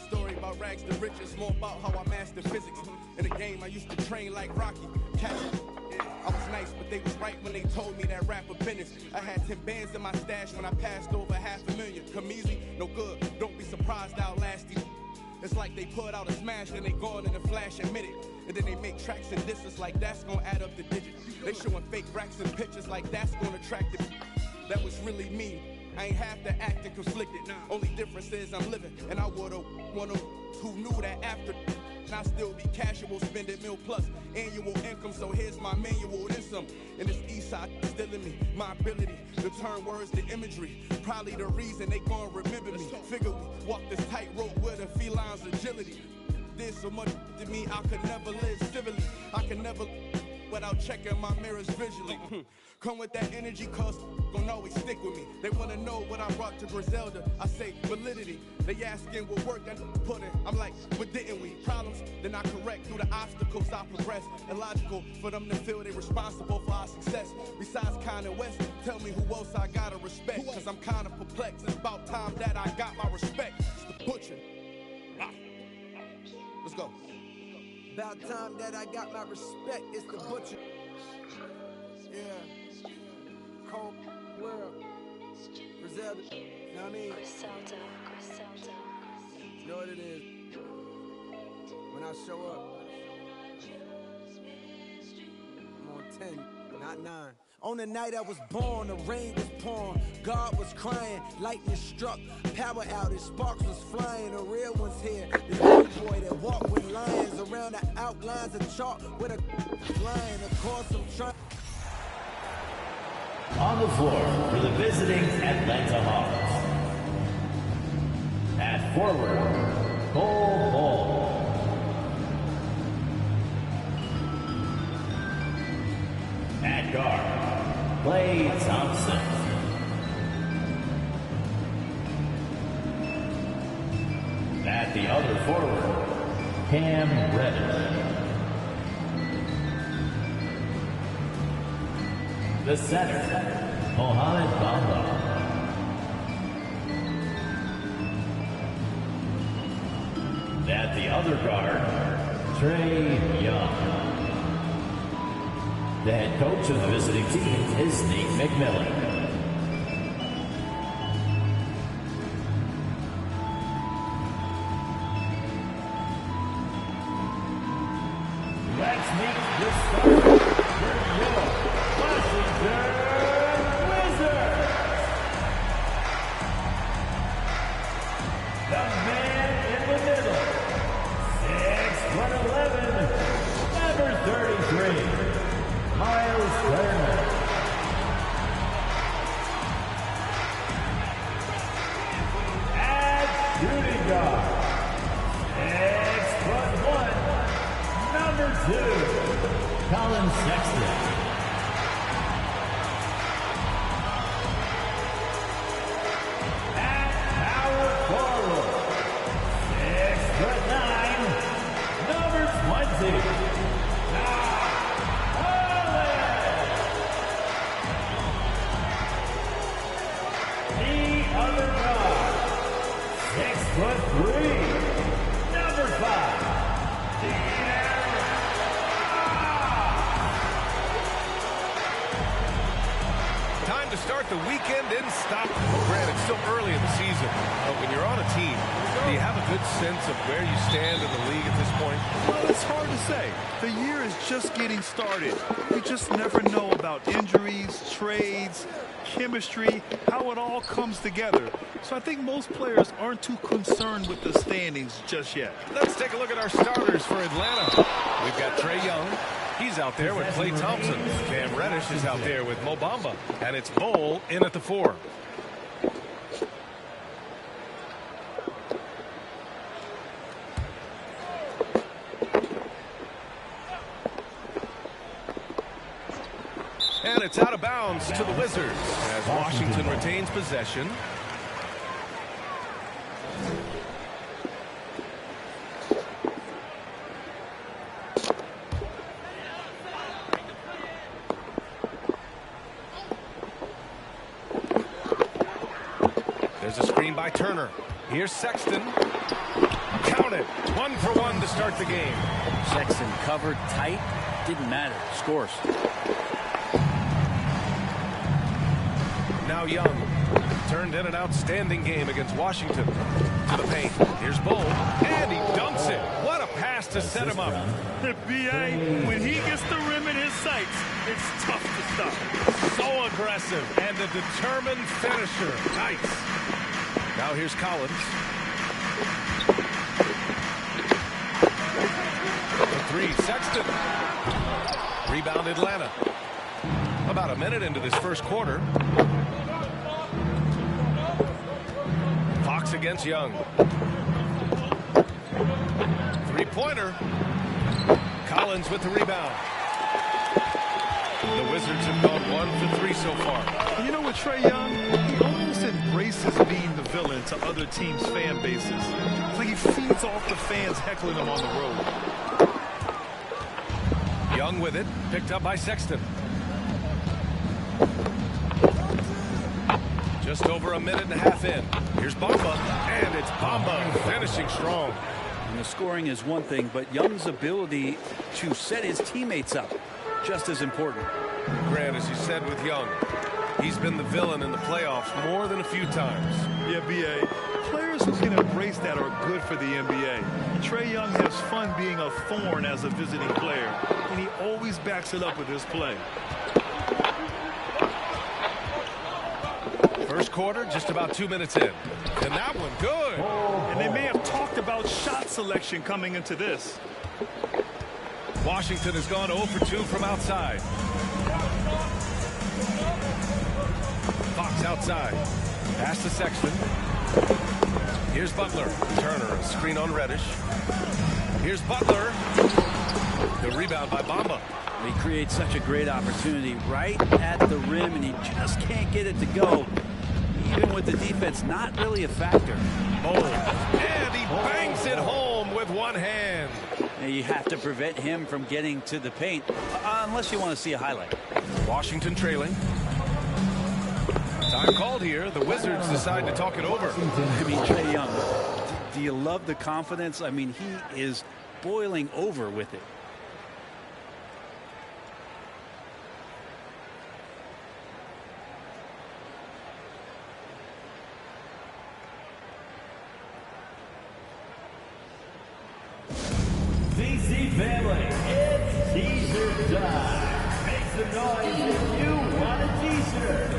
story about rags to riches, more about how I mastered physics. In the game, I used to train like Rocky. I was nice, but they was right when they told me that rapper business. I had 10 bands in my stash when I passed over $500,000. Come easy, no good. Don't be surprised I'll last you. It's like they put out a smash, then they gone in a flash and minute. And then they make tracks and distance like that's gonna add up the digits. They showing fake racks and pictures like that's gonna attract it. That was really me. I ain't have to act and conflicted. Only difference is I'm living, and I would've one of who knew that after. And I still be casual, spending mil plus annual income. So here's my manual, then some. And this east side still in me, my ability to turn words to imagery. Probably the reason they gon' remember me. Figure we walk this tightrope with a feline's agility. Did so much to me, I could never live civilly. I can never without checking my mirrors visually. Come with that energy, cause gon' always stick with me. They wanna know what I brought to Griselda. I say validity. They asking what work I put in. I'm like, but didn't we? Problems, then I correct through the obstacles I progress. Illogical for them to feel they responsible for our success. Besides Kanye West, tell me who else I gotta respect. Cause I'm kinda perplexed. It's about time that I got my respect. It's the Butcher. Let's go. About time that I got my respect. It's the Butcher. Yeah. Cold world. Griselda. You know what I mean? Griselda. You know what it is. When I show up, I'm on 10, not 9. On the night I was born, the rain was pouring, God was crying, lightning struck, power outage, sparks was flying, the real one's here. The young boy that walked with lions around the outlines of chalk with a lion. Of course I'm trying. On the floor for the visiting Atlanta Hawks. At forward, Cole Ball. At guard, Klay Thompson. At the other forward, Cam Reddish. The center, Mohamed Bamba. At the other guard, Trae Young. The head coach of the visiting team is Nate McMillan. Let's meet the starters for your Washington Wizards. The man in the middle, 6'11", number 33. Miles Turner. At shooting guard, 6'1", number 2, Colin Sexton. At power forward, 6'9", number 20. Other guard, 6'3", number 5, Time to start the weekend in Stockton. Well, Grant, it's still early in the season, but when you're on a team, do you have a good sense of where you stand in the league at this point? Well, it's hard to say. The year is just getting started. You just never know about injuries, trades, chemistry, how it all comes together. So I think most players aren't too concerned with the standings just yet. Let's take a look at our starters for Atlanta. We've got Trae Young. He's out there with Klay Thompson. Cam Reddish is out there with Mo Bamba. And it's Bol in at the 4. And it's out of bounds to the Wizards as Washington retains possession. There's a screen by Turner. Here's Sexton. it. 1-for-1 to start the game. Sexton covered tight. Didn't matter. Scores. Now Young turned in an outstanding game against Washington. To the paint. Here's Bull. And he dunks it. What a pass to set him up. B.A., when he gets the rim in his sights, it's tough to stop. So aggressive and a determined finisher. Nice. Now here's Collins. The three, Sexton. Rebound Atlanta. About a minute into this first quarter. Fox against Young. Three-pointer. Collins with the rebound. The Wizards have gone 1 for 3 so far. You know what, Trae Young? He almost embraces being the villain to other teams' fan bases. It's like he feeds off the fans heckling him on the road. Young with it. Picked up by Sexton. Just over a minute and a half in. Here's Bamba. And it's Bamba finishing strong. And the scoring is one thing, but Young's ability to set his teammates up, just as important. Grant, as you said with Young, he's been the villain in the playoffs more than a few times. Yeah, B.A., players who can embrace that are good for the NBA. Trae Young has fun being a thorn as a visiting player, and he always backs it up with his play. First quarter, just about 2 minutes in. And that one, good. And they may have talked about shot selection coming into this. Washington has gone 0 for 2 from outside. Fox outside. Pass to Sexton. Here's Butler. Turner, a screen on Reddish. Here's Butler. The rebound by Bamba. He creates such a great opportunity right at the rim, and he just can't get it to go. Even with the defense not really a factor. And he bangs it home with one hand. And you have to prevent him from getting to the paint, unless you want to see a highlight. Washington trailing. Time called here. The Wizards decide to talk it over. I mean, Trae Young, do you love the confidence? I mean, he is boiling over with it. DC family, it's teaser time. Make some noise if you want a teaser.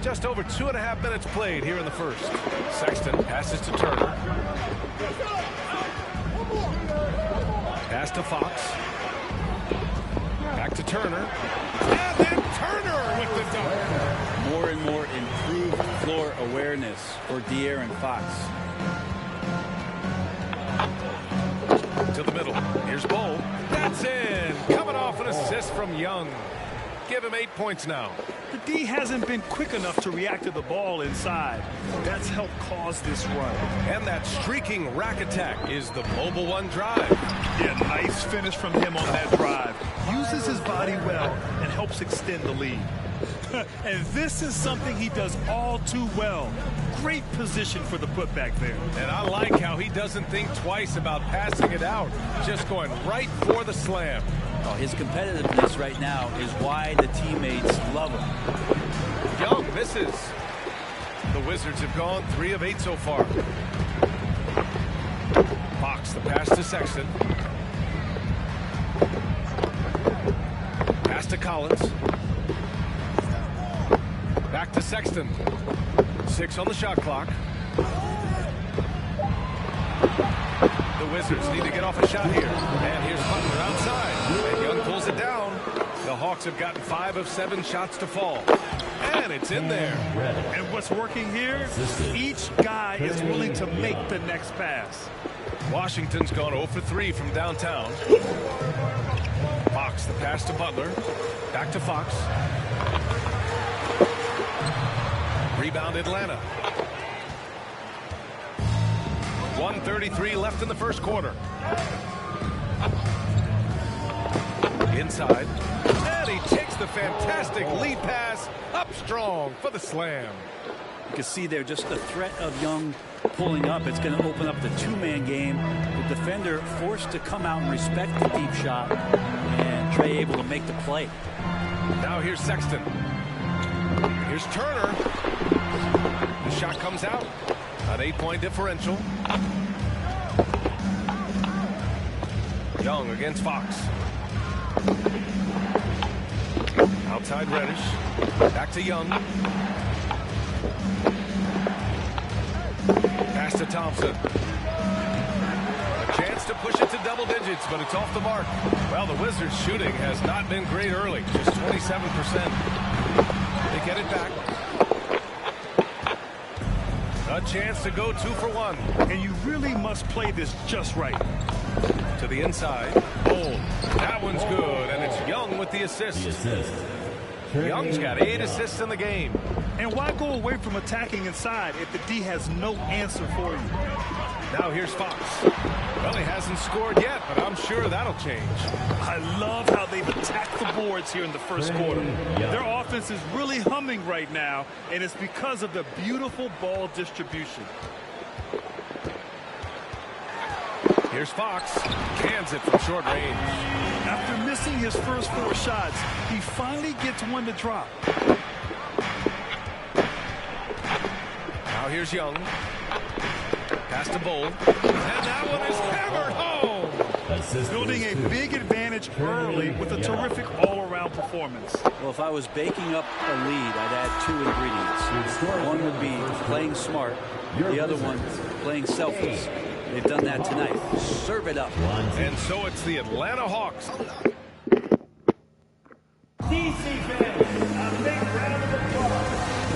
Just over 2.5 minutes played here in the first. Sexton passes to Turner. Pass to Fox. Back to Turner. And then Turner with the dunk. More and more improved floor awareness for De'Aaron Fox. To the middle. Here's Bull. That's in. Coming off an assist from Young. give him 8 points now. The D hasn't been quick enough to react to the ball inside. That's helped cause this run. And that streaking rack attack is the Mobile One drive. Yeah, nice finish from him on that drive. Uses his body well and helps extend the lead. And this is something he does all too well. Great position for the putback there. And I like how he doesn't think twice about passing it out. Just going right for the slam. Oh, his competitiveness right now is why the teammates love him. Young misses. The Wizards have gone 3 of 8 so far. Fox, the pass to Sexton. Pass to Collins. Back to Sexton. 6 on the shot clock. The Wizards need to get off a shot here. And here's Butler outside. And Young pulls it down. The Hawks have gotten 5 of 7 shots to fall. And it's in there. And what's working here? Each guy is willing to make the next pass. Washington's gone 0 for 3 from downtown. Fox, the pass to Butler. Back to Fox. Rebound Atlanta. 1:33 left in the first quarter. Inside. And he takes the fantastic lead pass up strong for the slam. You can see there just the threat of Young pulling up. It's going to open up the two-man game. The defender forced to come out and respect the deep shot. And Trey able to make the play. Now here's Sexton. Here's Turner. The shot comes out. An 8-point differential. Young against Fox. Outside Reddish. Back to Young. Pass to Thompson. A chance to push it to double digits, but it's off the mark. Well, the Wizards' shooting has not been great early. Just 27%. They get it back. A chance to go 2 for 1. And you really must play this just right. To the inside. Boom. That one's good, and it's Young with the assist. Young's got 8 assists in the game. And why go away from attacking inside if the D has no answer for you? Now here's Fox. Well, he hasn't scored yet, but I'm sure that'll change. I love how they've attacked the boards here in the first quarter. Their offense is really humming right now, and it's because of the beautiful ball distribution. Here's Fox. Cans it from short range. After missing his first 4 shots, he finally gets one to drop. Now here's Young. Pass to Bowl. And that one is hammered home. Building a big advantage early with a terrific all-around performance. Well, if I was baking up a lead, I'd add 2 ingredients. One would be playing smart. The other one, playing selfless. They've done that tonight. Serve it up. And so it's the Atlanta Hawks.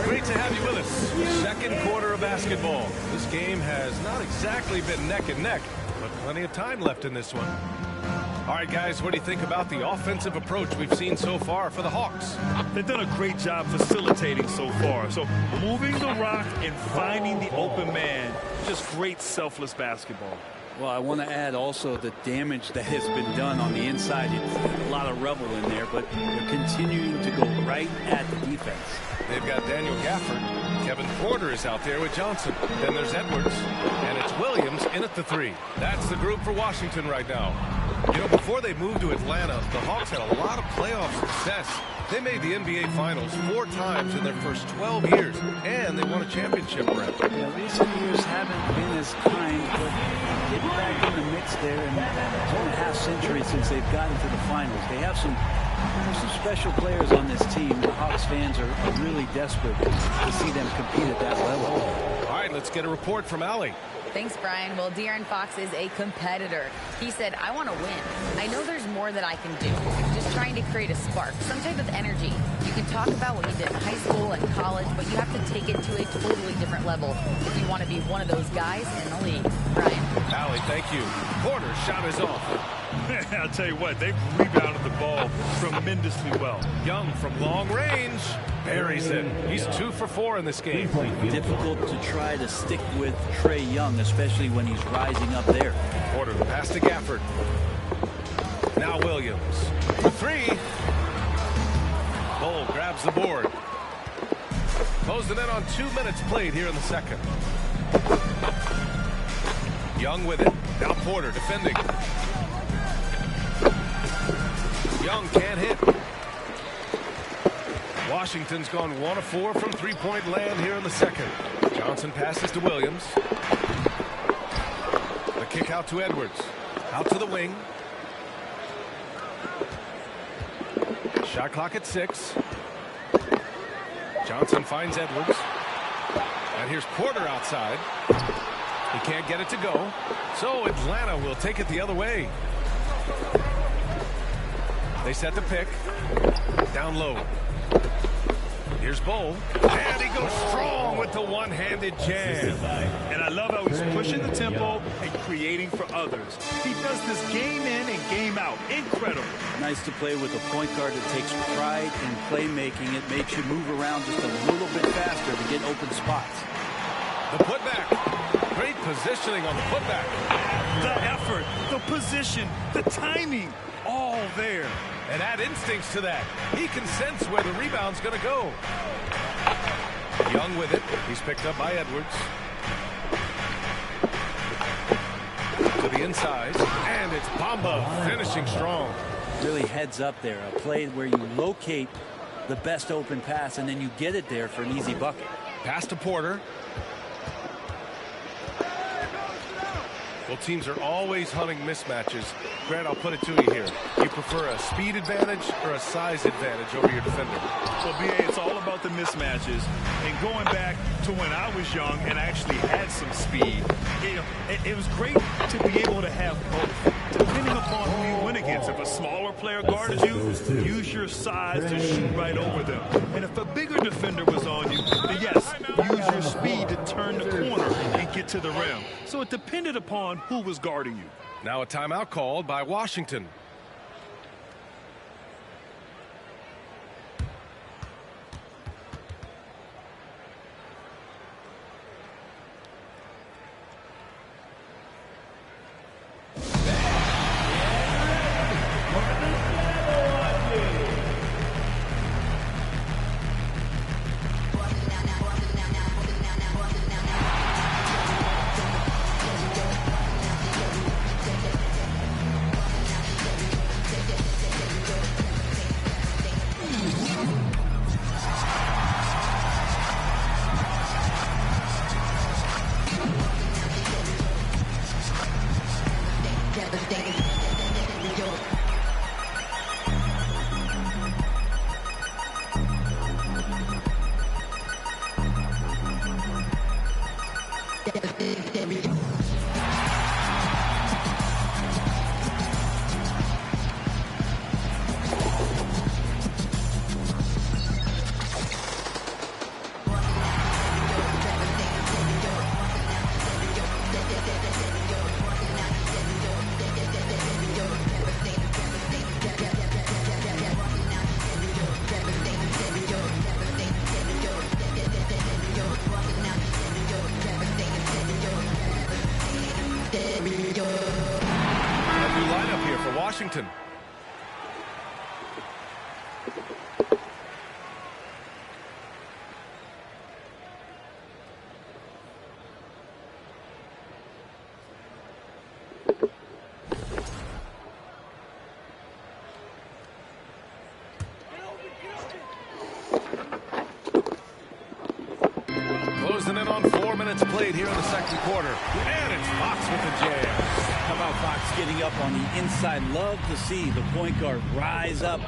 Great to have you with us. Second quarter of basketball. This game has not exactly been neck and neck, but plenty of time left in this one. All right, guys, what do you think about the offensive approach we've seen so far for the Hawks? They've done a great job facilitating so far. So moving the rock and finding the open man, just great selfless basketball. Well, I want to add also the damage that has been done on the inside. A lot of rubble in there, but they're continuing to go right at the defense. They've got Daniel Gafford. Kevin Porter is out there with Johnson. Then there's Edwards. And it's Williams in at the 3. That's the group for Washington right now. You know, before they moved to Atlanta, the Hawks had a lot of playoff success. They made the NBA Finals 4 times in their first 12 years, and they won a championship rep. Yeah, recent years haven't been as kind, but getting back in the mix there, and it's only a half-century since they've gotten to the finals. They have some special players on this team. The Hawks fans are really desperate to see them compete at that level. All right, let's get a report from Allie. Thanks, Brian. Well, De'Aaron Fox is a competitor. He said, I want to win. I know there's more that I can do. Just trying to create a spark, some type of energy. You can talk about what you did in high school and college, but you have to take it to a totally different level if you want to be one of those guys in the league. Brian. Allie, thank you. Porter's shot is off. I'll tell you what, they've rebounded the ball tremendously well. Young from long range buries it. He's 2 for 4 in this game. Difficult to try to stick with Trae Young, especially when he's rising up there. Porter, the pass to Gafford. Now Williams. For 3. Bull grabs the board. Closing in on 2 minutes played here in the second. Young with it. Now Porter defending. Young can't hit. Washington's gone 1 of 4 from three-point land here in the second. Johnson passes to Williams. The kick out to Edwards. Out to the wing. Shot clock at 6. Johnson finds Edwards. And here's Porter outside. He can't get it to go. So Atlanta will take it the other way. They set the pick. Down low. Here's Bull. And he goes strong with the one-handed jam. And I love how he's pushing the tempo and creating for others. He does this game in and game out. Incredible. Nice to play with a point guard that takes pride in playmaking. It makes you move around just a little bit faster to get open spots. The putback. Great positioning on the putback. The effort, the position, the timing, all there. And add instincts to that. He can sense where the rebound's going to go. Young with it. He's picked up by Edwards. To the inside. And it's Bamba finishing strong. Really heads up there. A play where you locate the best open pass and then you get it there for an easy bucket. Pass to Porter. Well, teams are always hunting mismatches. Grant, I'll put it to you here. You prefer a speed advantage or a size advantage over your defender? Well, B.A., it's all about the mismatches. And going back to when I was young and actually had some speed, it was great to be able to have both. Depending upon who you win against, if a smaller player guarded you, use your size to shoot right over them. And if a bigger defender was on you, then yes, use your speed to turn the corner and get to the rim. So it depended upon who was guarding you. Now a timeout called by Washington. Washington. Closing in on 4 minutes played here in the second quarter. And it's Fox with the jam. How about Fox getting up on the inside? Love to see the point guard rise up.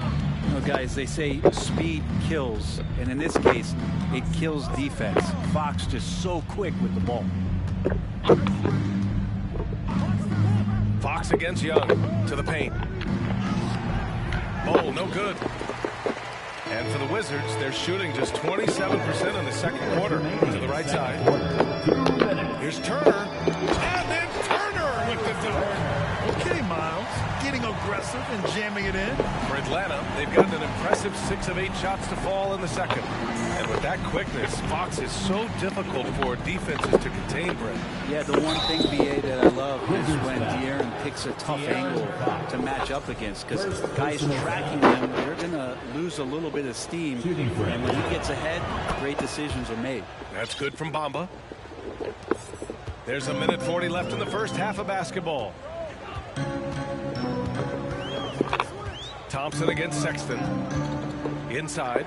You know, guys, they say speed kills. And in this case, it kills defense. Fox just so quick with the ball. Fox against Young to the paint. Oh, no good. And for the Wizards, they're shooting just 27% in the second quarter. To the right side. Here's Turner. And then Turner with the dunk. Okay, Miles. Getting aggressive and jamming it in. For Atlanta, they've gotten an impressive 6 of 8 shots to fall in the second. And with that quickness, Fox is so difficult for defenses to contain, Brett. Yeah, the one thing, BA, that I love is when De'Aaron picks a tough angle to match up against, because guys tracking them, they're going to lose a little bit of steam. And when he gets ahead, great decisions are made. That's good from Bamba. There's a minute 40 left in the first half of basketball. Thompson against Sexton. Inside.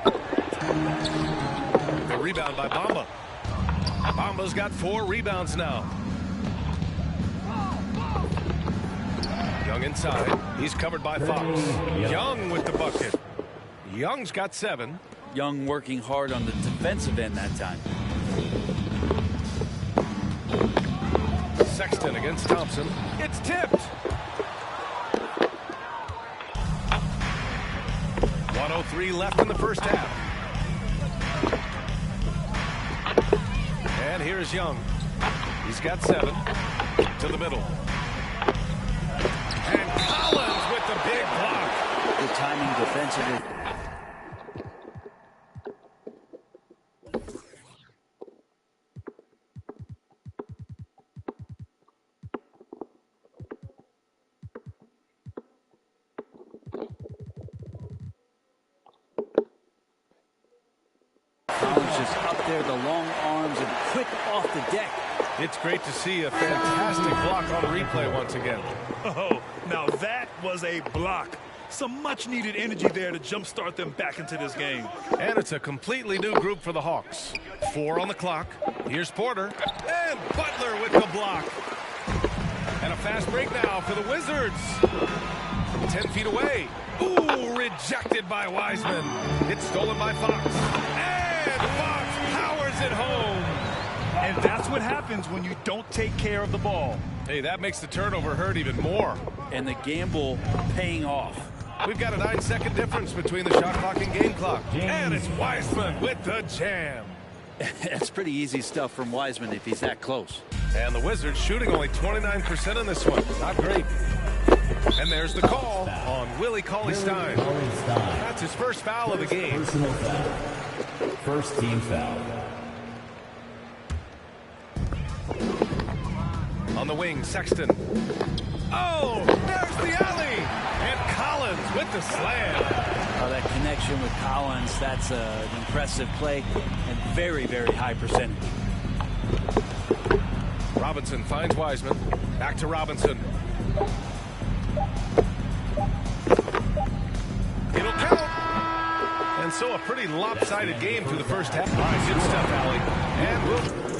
The rebound by Bamba. Bamba's got 4 rebounds now. Young inside. He's covered by Fox. Young with the bucket. Young's got 7. Young working hard on the defensive end that time. Sexton against Thompson. It's tipped. 1:03 left in the first half. And here's Young. He's got 7. To the middle. And Collins with the big block. Good timing defensively. Just up there, the long arms, and quick off the deck. It's great to see a fantastic block on replay once again. Oh, now that was a block. Some much-needed energy there to jumpstart them back into this game. And it's a completely new group for the Hawks. 4 on the clock. Here's Porter. And Butler with the block. And a fast break now for the Wizards. 10 feet away. Ooh, rejected by Wiseman. It's stolen by Fox. And Fox powers it home. And that's what happens when you don't take care of the ball. Hey, that makes the turnover hurt even more. And the gamble paying off. We've got a 9-second difference between the shot clock and game clock. And it's Wiseman with the jam. That's pretty easy stuff from Wiseman if he's that close. And the Wizards shooting only 29% in this one. Not great. And there's the call on Willie Cauley-Stein. That's his first foul of the game. Personal foul. First team foul. On the wing, Sexton. Oh, there's the alley. And Collins with the slam. Oh, that connection with Collins, that's an impressive play and very, very high percentage. Robinson finds Wiseman. Back to Robinson. It'll count. And so a pretty lopsided game through the first half. All right, good stuff, Allie. And we'll...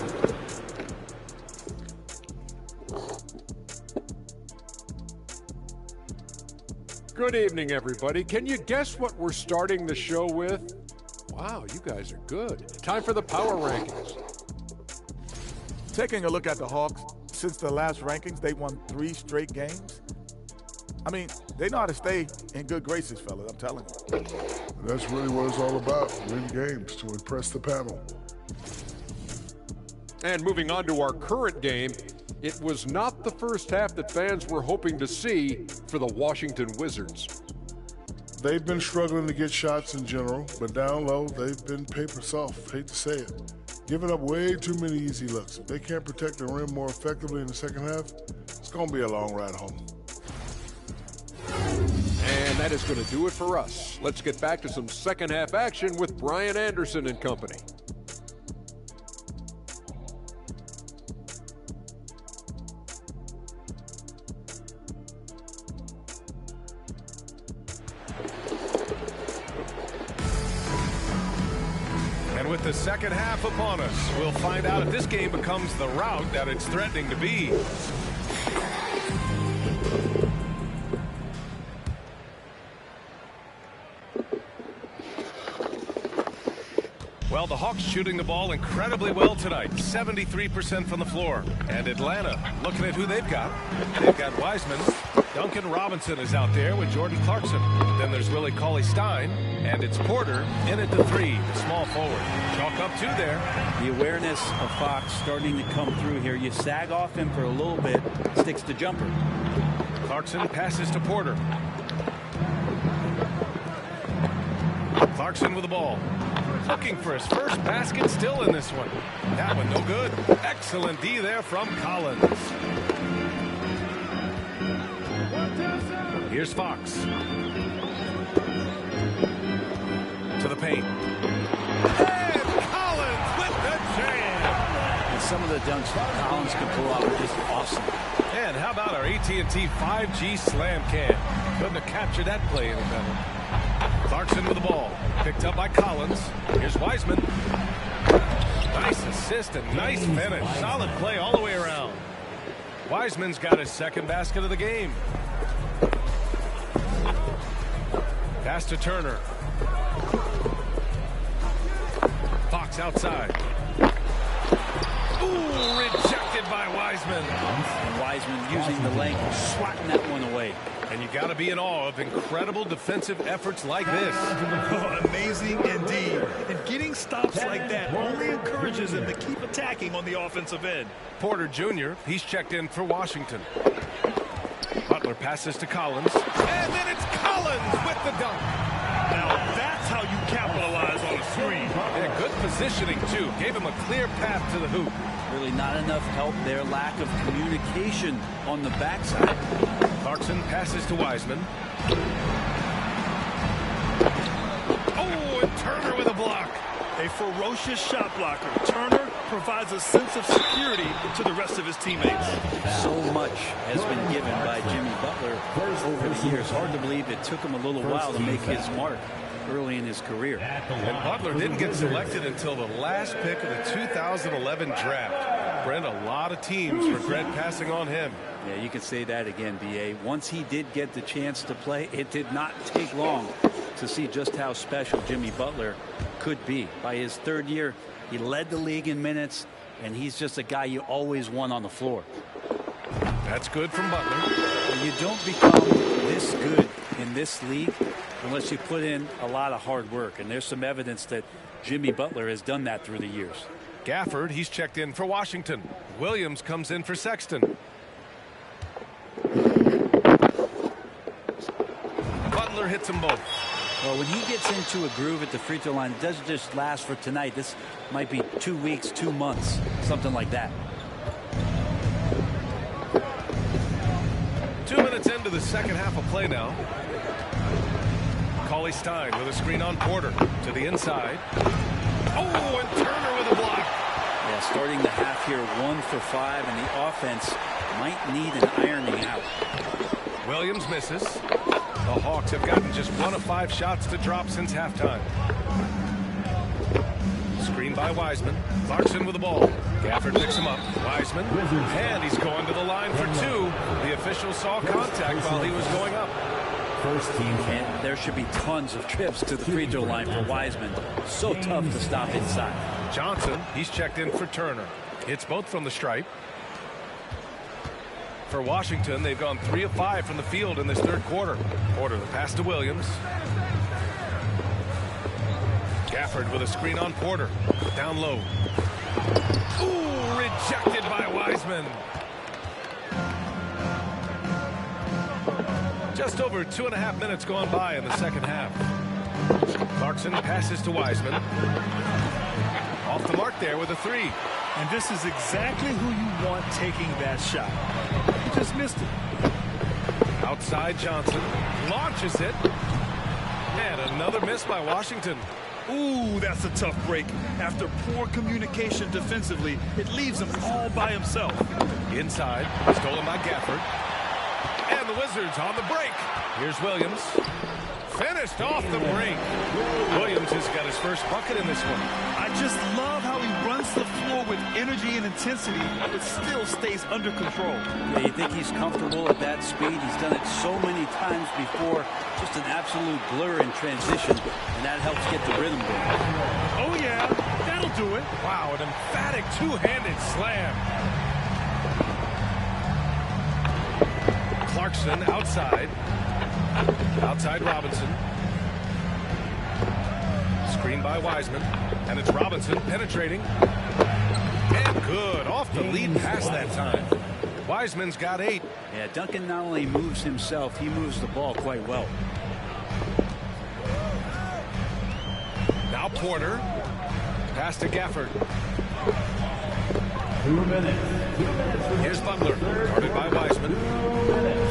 Good evening, everybody. Can you guess what we're starting the show with? Wow, you guys are good. Time for the power rankings. Taking a look at the Hawks, since the last rankings, they won 3 straight games. I mean, they know how to stay in good graces, fellas, I'm telling you. And that's really what it's all about, win games to impress the panel. And moving on to our current game, it was not the first half that fans were hoping to see for the Washington Wizards. They've been struggling to get shots in general, but down low, they've been paper soft, hate to say it. Giving up way too many easy looks. If they can't protect the rim more effectively in the second half, it's going to be a long ride home. And that is going to do it for us. Let's get back to some second half action with Brian Anderson and company. With the second half upon us, we'll find out if this game becomes the rout that it's threatening to be. Well, the Hawks shooting the ball incredibly well tonight. 73% from the floor. And Atlanta, looking at who they've got. They've got Wiseman. Duncan Robinson is out there with Jordan Clarkson. Then there's Willie Cauley-Stein. And it's Porter in at the 3, the small forward. Chalk up 2 there. The awareness of Fox starting to come through here. You sag off him for a little bit, sticks the jumper. Clarkson passes to Porter. Clarkson with the ball. Looking for his first basket still in this one. That one no good. Excellent D there from Collins. Here's Fox. To the paint. And Collins with the jam. And some of the dunks Collins can pull out are just awesome. And how about our AT&T 5G slam cam? Couldn't have captured that play any better. Clarkson with the ball. Picked up by Collins. Here's Wiseman. Nice assist and nice finish. Solid play all the way around. Wiseman's got his second basket of the game. Pass to Turner. Fox outside. Ooh, rejected by Wiseman. And Wiseman using the length, swatting that one away. And you got to be in awe of incredible defensive efforts like this. Oh, amazing indeed. And getting stops like that only encourages him to keep attacking on the offensive end. Porter Jr., he's checked in for Washington. Butler passes to Collins. And then it's Collins with the dunk. Now that's how you capitalize on a screen. Yeah, good positioning, too. Gave him a clear path to the hoop. Really not enough help there. Lack of communication on the backside. Clarkson passes to Wiseman. Oh, and Turner with a block. A ferocious shot blocker. Turner provides a sense of security to the rest of his teammates. So much has been given by Jimmy Butler over the years. Hard to believe it took him a little while to make his mark early in his career. And Butler didn't get selected until the last pick of the 2011 draft. Brent, a lot of teams regret passing on him. Yeah, you can say that again, B.A. Once he did get the chance to play, it did not take long to see just how special Jimmy Butler could be. By his third year, he led the league in minutes, and he's just a guy you always want on the floor. That's good from Butler. You don't become this good in this league unless you put in a lot of hard work, and there's some evidence that Jimmy Butler has done that through the years. Gafford, he's checked in for Washington. Williams comes in for Sexton. Butler hits them both. Well, when he gets into a groove at the free throw line, it doesn't just last for tonight. This might be 2 weeks, 2 months, something like that. 2 minutes into the second half of play now. Cauley-Stein with a screen on Porter to the inside. Oh, and Turner with a block. Yeah, starting the half here 1 for 5, and the offense might need an ironing out. Williams misses. The Hawks have gotten just 1 of 5 shots to drop since halftime. Screen by Wiseman. Clarkson with the ball. Gafford picks him up. Wiseman. And he's going to the line for 2. The official saw contact while he was going up. First team. And there should be tons of trips to the free throw line for Wiseman. So tough to stop inside. Johnson, he's checked in for Turner. It's both from the stripe. For Washington, they've gone 3 of 5 from the field in this third quarter. Porter, the pass to Williams. Gafford with a screen on Porter. Down low. Ooh, rejected by Wiseman. Just over 2.5 minutes gone by in the second half. Clarkson passes to Wiseman. Off the mark there with a 3. And this is exactly who you want taking that shot. He just missed it. Outside Johnson. Launches it. And another miss by Washington. Ooh, that's a tough break. After poor communication defensively, it leaves him all by himself. Inside. Stolen by Gafford. And the Wizards on the break. Here's Williams. Finished off the break. Williams has got his first bucket in this one. I just love how he runs the floor with energy and intensity, but still stays under control. Yeah, you think he's comfortable at that speed? He's done it so many times before. Just an absolute blur in transition, and that helps get the rhythm going. Oh, yeah. That That'll do it. Wow, an emphatic two-handed slam. Clarkson outside. Outside Robinson. Screen by Wiseman. And it's Robinson penetrating. And good. Off the lead pass that time. Wiseman's got 8. Yeah, Duncan not only moves himself, he moves the ball quite well. Now Porter. Pass to Gafford. 2 minutes. Here's Butler. Guarded by Wiseman.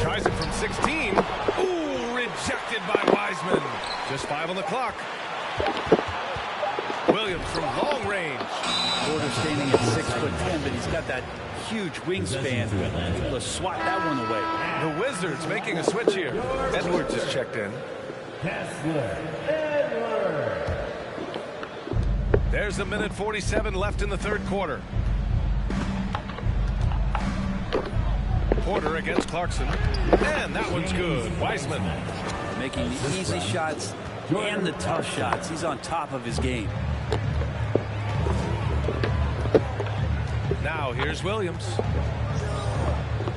Tries it from 16. Ooh, rejected by Wiseman. Just 5 on the clock. Williams from long range. Porter standing at 6'10", but he's got that huge wingspan. Able to swat that one away. The Wizards making a switch here. Edwards is checked in. Kessler Edwards. There's 1:47 left in the third quarter. Porter against Clarkson. And that one's good. Wiseman. Making the easy shots and the tough shots. He's on top of his game. Now here's Williams.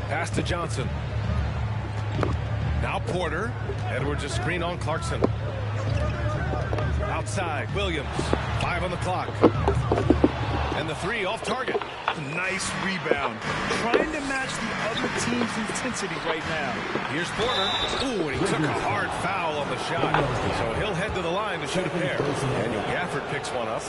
Pass to Johnson. Now Porter. Edwards a screen on Clarkson. Outside, Williams. 5 on the clock. And the 3 off target. Nice rebound. Trying to match the other team's intensity right now. Here's Porter. Ooh, and he took a hard foul on the shot. So he'll head to the line to shoot a pair. Daniel Gafford picks one up.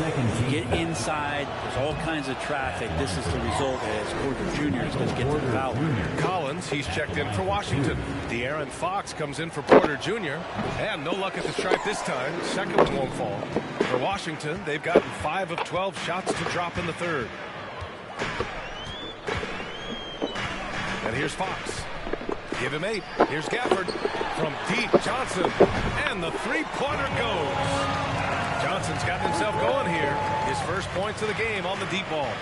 Get inside. There's all kinds of traffic. This is the result as Porter Jr. is going to get to the foul. Collins, he's checked in for Washington. De'Aaron Fox comes in for Porter Jr. And no luck at the stripe this time. Second one won't fall. For Washington, they've gotten 5 of 12 shots to drop in the third. And here's Fox. Give him 8. Here's Gafford. From deep, Johnson. And the three-pointer goes. Johnson's got himself going here. His first points of the game on the deep ball.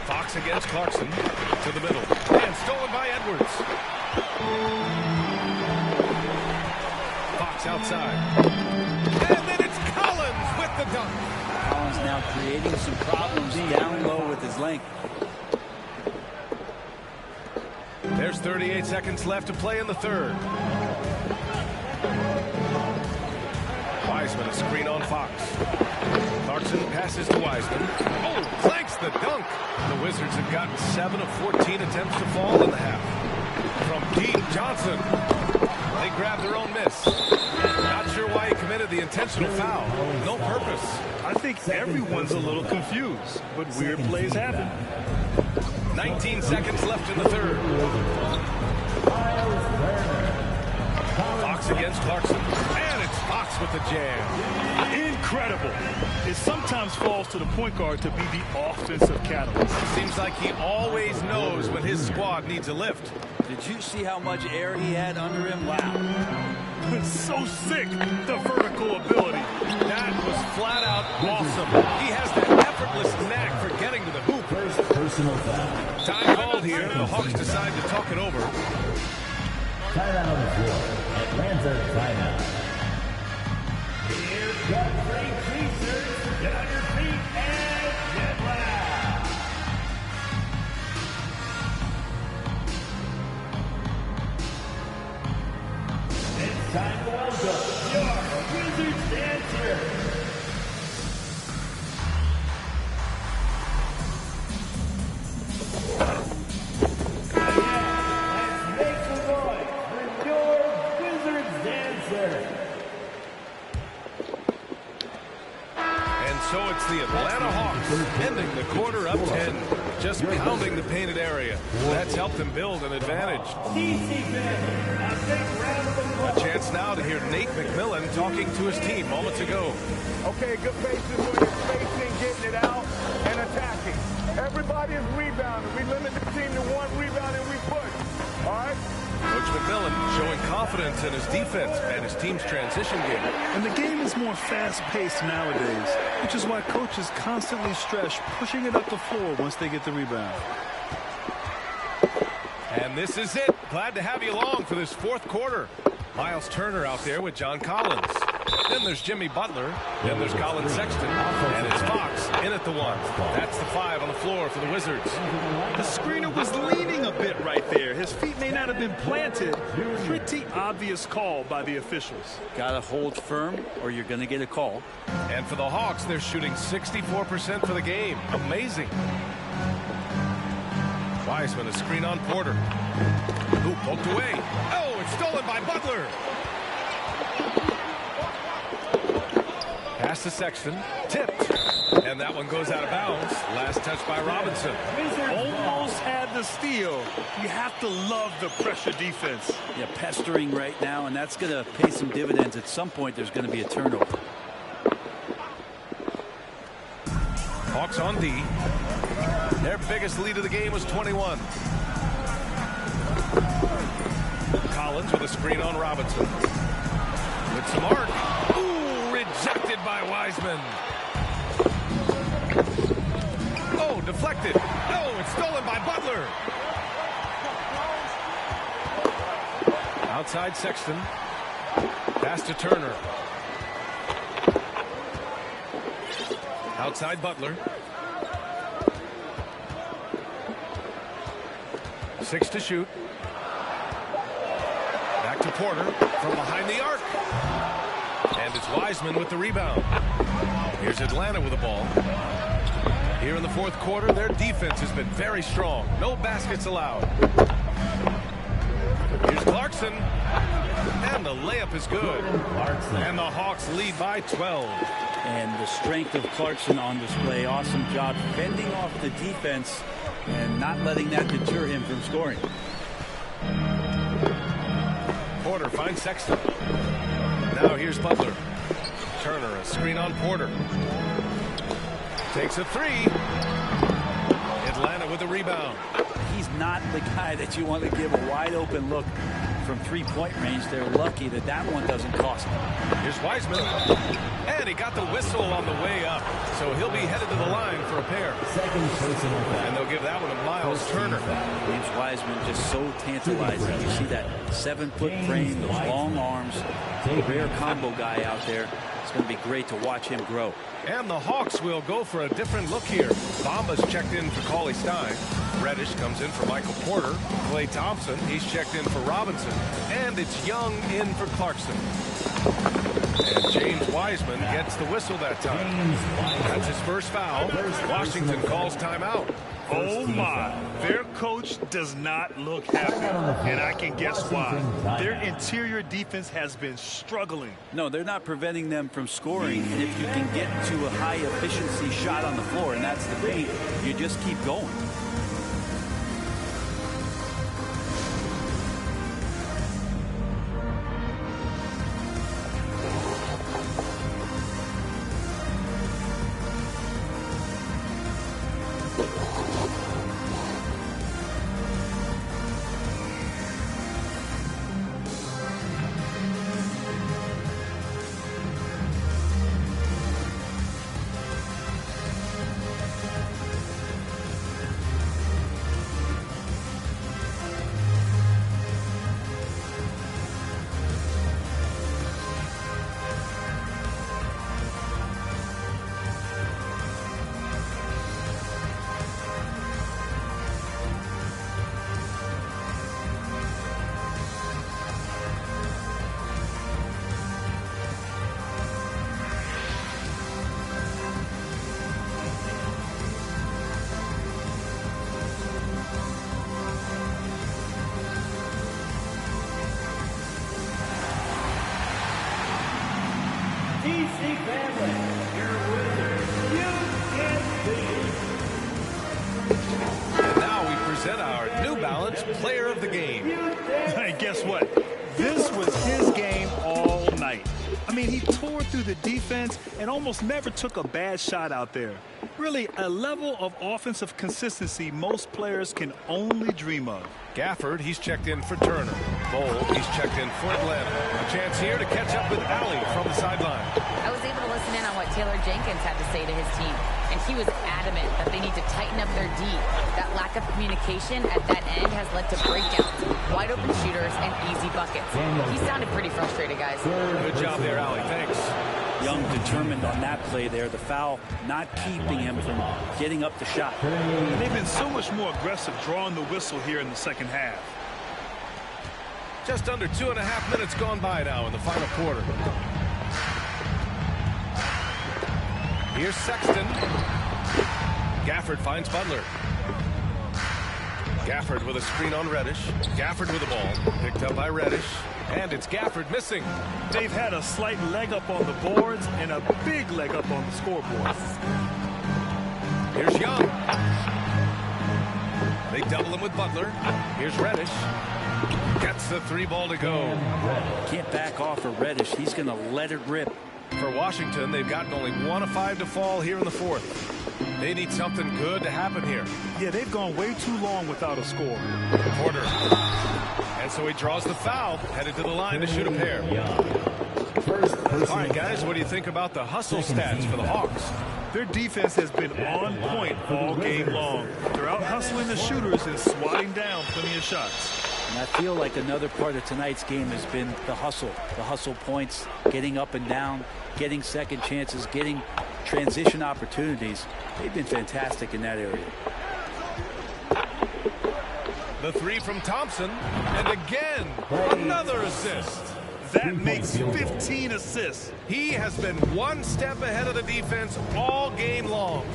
Fox against Clarkson. To the middle. And stolen by Edwards. Fox outside. And then it's Collins with the dunk. Collins now creating some problems down low with his length. There's 38 seconds left to play in the third. Wiseman a screen on Fox. Clarkson passes to Wiseman. Oh, clanks the dunk. The Wizards have gotten 7 of 14 attempts to fall in the half. From deep, Johnson. They grab their own miss. Not sure why he committed the intentional foul. No purpose. I think everyone's a little confused, but weird plays happen. 19 seconds left in the third. Fox against Clarkson. And it's Fox with the jam. Incredible. It sometimes falls to the point guard to be the offensive catalyst. Seems like he always knows when his squad needs a lift. Did you see how much air he had under him? Wow. It's so sick, the vertical ability. That was flat out awesome. He has that effortless knack for getting to the hoop. First personal foul. Time called here. The Hawks decide to talk it over. Timeout on the floor. Atlanta timeout. Here's the Frank Pacers. Get on your feet and get loud. It's time to welcome your Wizards dancer. So it's the Atlanta Hawks ending the quarter up 10, just pounding the painted area. That's helped them build an advantage. A chance now to hear Nate McMillan talking to his team moments ago. Okay, good basis when you're spacing, getting it out, and attacking. Everybody is rebounding. We limit the team to 1 rebound and we push. All right? Coach McMillan showing confidence in his defense and his team's transition game. And the game is more fast-paced nowadays, which is why coaches constantly stress pushing it up the floor once they get the rebound. And this is it. Glad to have you along for this fourth quarter. Miles Turner out there with John Collins. Then there's Jimmy Butler. Then there's Colin Sexton. And it's Fox in at the 1. That's the 5 on the floor for the Wizards. The screener was leaning a bit right there. His feet may not have been planted. Pretty obvious call by the officials. Got to hold firm or you're going to get a call. And for the Hawks, they're shooting 64% for the game. Amazing. Wiseman, a screen on Porter. Who poked away. Oh, it's stolen by Butler. Pass to Sexton. Tipped. And that one goes out of bounds. Last touch by Robinson. Almost had the steal. You have to love the pressure defense. Yeah, pestering right now, and that's going to pay some dividends. At some point, there's going to be a turnover. Hawks on D. Their biggest lead of the game was 21. Collins with a screen on Robinson. With some arc. Ooh, rejected by Wiseman. Oh, deflected. Oh, it's stolen by Butler. Outside Sexton. Pass to Turner. Outside Butler. 6 to shoot. Back to Porter from behind the arc. And it's Wiseman with the rebound. Here's Atlanta with the ball. Here in the fourth quarter, their defense has been very strong. No baskets allowed. Here's Clarkson. And the layup is good. And the Hawks lead by 12. And the strength of Clarkson on display. Awesome job fending off the defense and not letting that deter him from scoring. Porter finds Sexton. Now here's Butler. Turner, a screen on Porter. Takes a 3. Atlanta with the rebound. He's not the guy that you want to give a wide open look from three-point range. They're lucky that that one doesn't cost them. Here's Wiseman. And he got the whistle on the way up. So he'll be headed to the line for a pair. And they'll give that one to Miles Turner. James Wiseman just so tantalizing. You see that 7-foot frame, those long arms, rare combo guy out there. It's going to be great to watch him grow. And the Hawks will go for a different look here. Bamba's checked in for Cauley Stein. Reddish comes in for Michael Porter. Klay Thompson, he's checked in for Robinson. And it's Young in for Clarkson. And James Wiseman gets the whistle that time. That's his first foul. Washington calls timeout. Oh my, their coach does not look happy, and I can guess why. Their interior defense has been struggling. No, they're not preventing them from scoring. And if you can get to a high efficiency shot on the floor, and that's the thing, you just keep going. And now we present our New Balance Player of the Game. Hey, guess what? This was his game all night. I mean, he tore through the defense and almost never took a bad shot out there. Really, a level of offensive consistency most players can only dream of. Gafford, he's checked in for Turner. Bold, he's checked in for Atlanta. A chance here to catch up with Allie from the sideline. I was able to listen listen in on what Taylor Jenkins had to say to his team, and he was adamant that they need to tighten up their D. That lack of communication at that end has led to breakdowns, wide open shooters, and easy buckets. He sounded pretty frustrated, guys. Good job there, Allie. Thanks. Young determined on that play there. The foul not keeping him from getting up the shot. They've been so much more aggressive drawing the whistle here in the second half. Just under 2.5 minutes gone by now in the final quarter. Here's Sexton. Gafford finds Butler. Gafford with a screen on Reddish. Gafford with the ball. Picked up by Reddish. And it's Gafford missing. They've had a slight leg up on the boards and a big leg up on the scoreboard. Here's Young. They double him with Butler. Here's Reddish. Gets the 3 ball to go. Can't back off of Reddish. He's going to let it rip. For Washington, they've gotten only 1 of 5 to fall here in the fourth. They need something good to happen here. Yeah, they've gone way too long without a score. Porter. And so he draws the foul, headed to the line to shoot a pair. All right, guys, what do you think about the hustle stats for the Hawks? Their defense has been on point all game long. They're out hustling the shooters and swatting down plenty of shots. And I feel like another part of tonight's game has been the hustle points, getting up and down, getting second chances, getting transition opportunities. They've been fantastic in that area. The 3 from Thompson, and again, another assist. That makes 15 assists. He has been 1 step ahead of the defense all game long.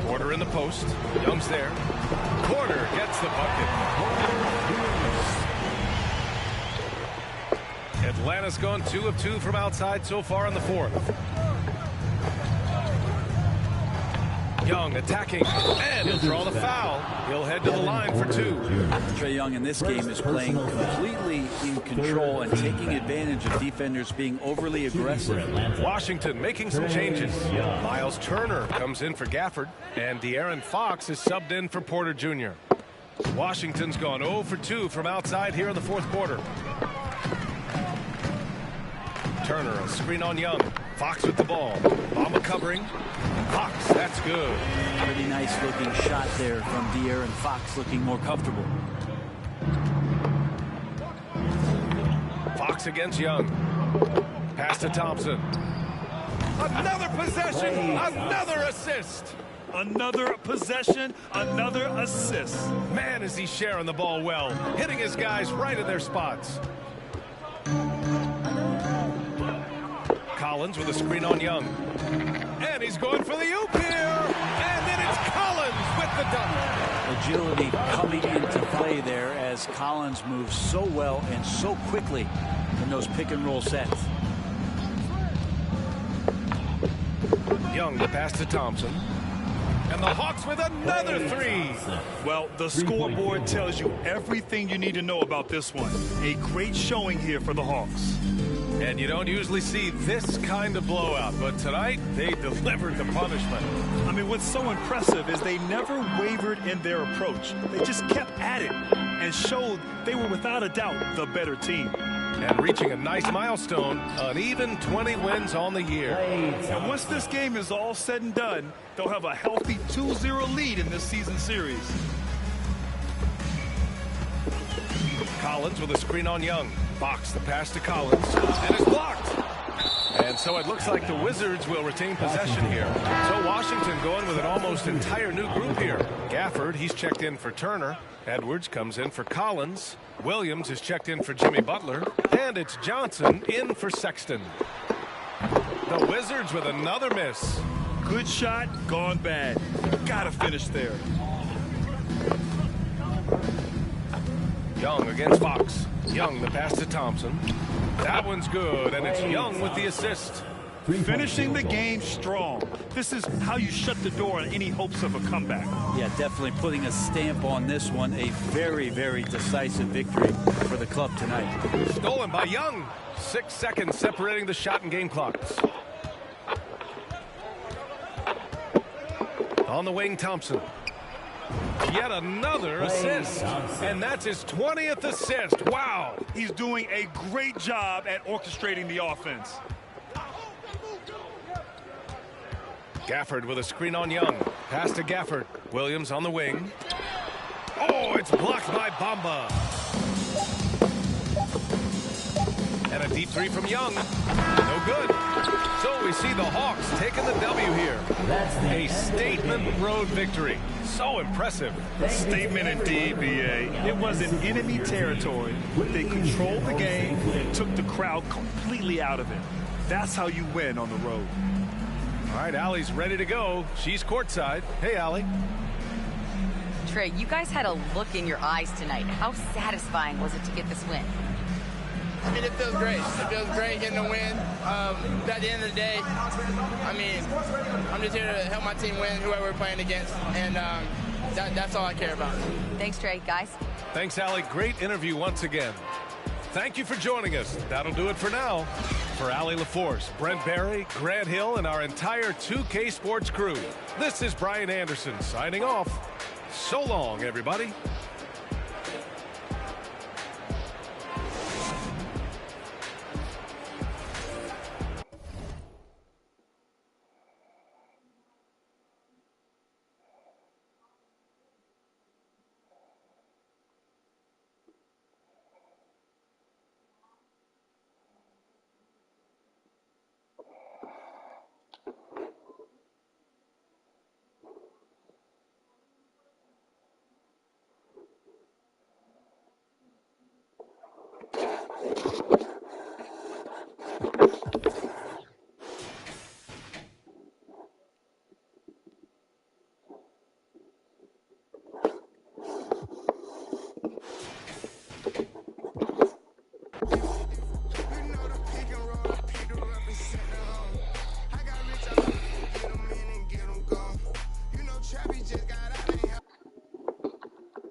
Porter in the post. Young's there. Porter gets the bucket. Atlanta's gone 2 of 2 from outside so far in the fourth. Young attacking, and he'll draw the foul. He'll head to the line for 2. Trae Young in this game is playing completely in control and taking advantage of defenders being overly aggressive. Washington making some changes. Miles Turner comes in for Gafford, and De'Aaron Fox is subbed in for Porter Jr. Washington's gone 0 for 2 from outside here in the fourth quarter. Turner, a screen on Young. Fox with the ball. Bamba covering. Fox, that's good. Pretty nice looking shot there from De'Aaron Fox, looking more comfortable. Fox against Young. Pass to Thompson. Another possession, another assist. Another possession, another assist. Man, is he sharing the ball well, hitting his guys right in their spots. Collins with a screen on Young. And he's going for the oop here. And then it's Collins with the dunk. Agility coming into play there as Collins moves so well and so quickly in those pick and roll sets. Young, the pass to Thompson. And the Hawks with another 3. Well, the scoreboard tells you everything you need to know about this one. A great showing here for the Hawks. And you don't usually see this kind of blowout, but tonight they delivered the punishment. I mean, what's so impressive is they never wavered in their approach. They just kept at it and showed they were without a doubt the better team. And reaching a nice milestone, an even 20 wins on the year. And once this game is all said and done, they'll have a healthy 2-0 lead in this season series. Collins with a screen on Young. Fox the pass to Collins, and it's blocked. And so it looks like the Wizards will retain possession here. So Washington going with an almost entire new group here. Gafford, he's checked in for Turner. Edwards comes in for Collins. Williams is checked in for Jimmy Butler. And it's Johnson in for Sexton. The Wizards with another miss. Good shot, gone bad. Gotta finish there. Young against Fox. Young the pass to Thompson. That one's good, and it's Young with the assist. Finishing the game strong. This is how you shut the door on any hopes of a comeback. Yeah, definitely putting a stamp on this one. A very, very decisive victory for the club tonight. Stolen by Young. 6 seconds separating the shot and game clocks. On the wing, Thompson. Yet another assist. And that's his 20th assist. Wow. He's doing a great job at orchestrating the offense. Gafford with a screen on Young. Pass to Gafford. Williams on the wing. Oh, it's blocked by Bamba. And a deep three from Young. No good. So we see the Hawks taking the W here. A statement road victory. So impressive. Statement indeed, BA. It was in enemy territory. They controlled the game and took the crowd completely out of it. That's how you win on the road. All right, Allie's ready to go. She's courtside. Hey, Allie. Trey, you guys had a look in your eyes tonight. How satisfying was it to get this win? I mean, it feels great. It feels great getting a win. At the end of the day, I mean, I'm just here to help my team win, whoever we're playing against, and that's all I care about. Thanks, Trey. Guys. Thanks, Allie. Great interview once again. Thank you for joining us. That'll do it for now. For Allie LaForce, Brent Barry, Grant Hill, and our entire 2K Sports crew, this is Brian Anderson signing off. So long, everybody.